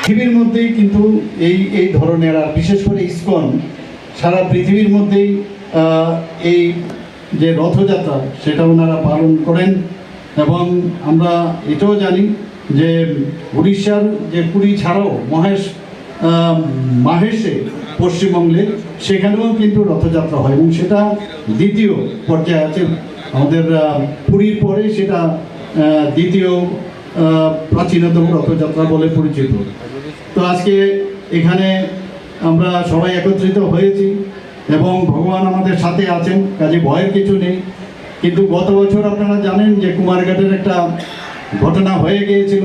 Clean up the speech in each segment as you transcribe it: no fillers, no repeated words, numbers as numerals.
পৃথিবীর মধ্যেই কিন্তু এই ধরনের, আর বিশেষ করে ইসকন সারা পৃথিবীর মধ্যেই এই যে রথযাত্রা সেটা ওনারা পালন করেন। এবং আমরা এটাও জানি যে উড়িষ্যার যে পুরী ছাড়াও মাহেশে পশ্চিমবঙ্গে সেখানেও কিন্তু রথযাত্রা হয়, এবং সেটা দ্বিতীয় পর্যায়ে আছে। আমাদের পুরীর পরে সেটা দ্বিতীয় প্রাচীনতম রথযাত্রা বলে পরিচিত। তো আজকে এখানে আমরা সবাই একত্রিত হয়েছি এবং ভগবান আমাদের সাথে আছেন, কাজে ভয়ের কিছু নেই। কিন্তু গত বছর আপনারা জানেন যে কুমারঘাটের একটা ঘটনা হয়ে গিয়েছিল।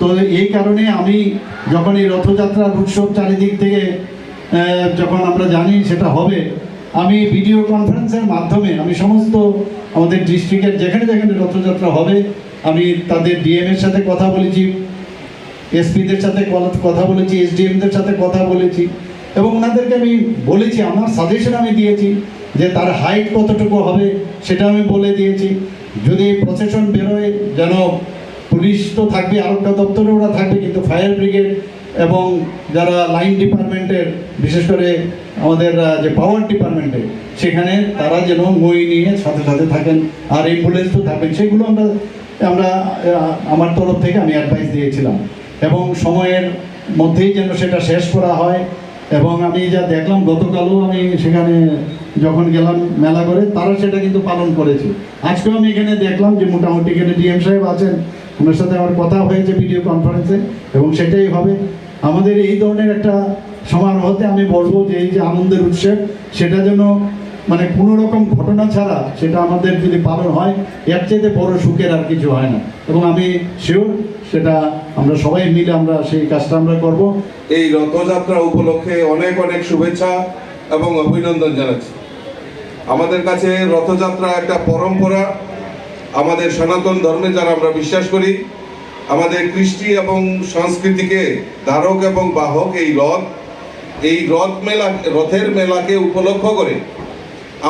তো এই কারণে আমি যখন এই রথযাত্রার উৎসব চারিদিক থেকে যখন আমরা জানি সেটা হবে, আমি ভিডিও কনফারেন্সের মাধ্যমে আমি সমস্ত আমাদের ডিস্ট্রিক্টের যেখানে যেখানে রথযাত্রা হবে আমি তাদের ডিএমের সাথে কথা বলেছি, এসপিদের সাথে কথা বলেছি, এসডিএমদের সাথে কথা বলেছি, এবং ওনাদেরকে আমি বলেছি, আমার সাজেশন আমি দিয়েছি যে তার হাইট কতটুকু হবে সেটা আমি বলে দিয়েছি। যদি প্রসেশন বেরোয় যেন পুলিশ তো থাকবে, আরক্ষা দপ্তরে ওরা থাকবে, কিন্তু ফায়ার ব্রিগেড এবং যারা লাইন ডিপার্টমেন্টের, বিশেষ করে আমাদের যে পাওয়ার ডিপার্টমেন্টে, সেখানে তারা যেন মই নিয়ে সাথে সাথে থাকেন, আর অ্যাম্বুলেন্স তো থাকবেন। সেগুলো আমরা আমার তরফ থেকে আমি অ্যাডভাইস দিয়েছিলাম, এবং সময়ের মধ্যেই যেন সেটা শেষ করা হয়। এবং আমি যা দেখলাম, গতকালও আমি সেখানে যখন গেলাম মেলা করে, তারা সেটা কিন্তু পালন করেছে। আজকেও আমি এখানে দেখলাম যে মোটামুটি এখানে ডিএম সাহেব আছেন, ওনার সাথে আমার কথা হয়েছে ভিডিও কনফারেন্সে, এবং সেটাই হবে আমাদের এই ধরনের একটা সমারোহতে। আমি বলবো যে এই যে আনন্দের উৎসব, সেটা যেন মানে কোনো রকম ঘটনা ছাড়া সেটা আমাদের যদি পালন হয়, এর চাইতে বড় সুখের আর কিছু হয় না। এবং আমি শিওর সেটা আমরা সবাই মিলে আমরা সেই কাজটা আমরা করব। এই রথযাত্রা উপলক্ষে অনেক অনেক শুভেচ্ছা এবং অভিনন্দন জানাচ্ছি। আমাদের কাছে রথযাত্রা একটা পরম্পরা, আমাদের সনাতন ধর্মে যারা আমরা বিশ্বাস করি, আমাদের কৃষ্টি এবং সংস্কৃতিকে ধারক এবং বাহক এই রথের মেলাকে উপলক্ষ করে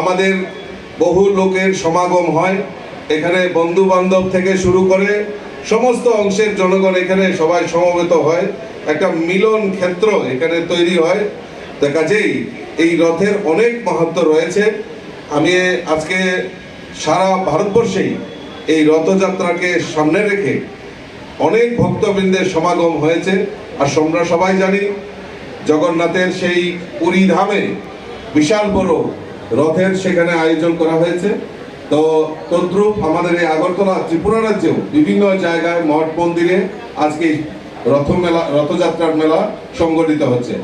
আমাদের বহু লোকের সমাগম হয়। এখানে বন্ধু বান্ধব থেকে শুরু করে সমস্ত অংশের জনগণ এখানে সবাই সমবেত হয়, একটা মিলন ক্ষেত্র এখানে তৈরি হয়। তো কাজেই এই রথের অনেক মাহাত্ম্য রয়েছে। আমি আজকে সারা ভারতবর্ষেই এই রথযাত্রাকে সামনে রেখে অনেক ভক্তবৃন্দের সমাগম হয়েছে। আর আমরা সবাই জানি জগন্নাথের সেই পুরী ধামে বিশাল বড় রথের সেখানে আয়োজন করা হয়েছে। তো তদ্রূপ আমাদের এই আগরতলা ত্রিপুরা রাজ্যেও বিভিন্ন জায়গায় মঠ মন্দিরে আজকে রথযাত্রার মেলা সংগঠিত হচ্ছে।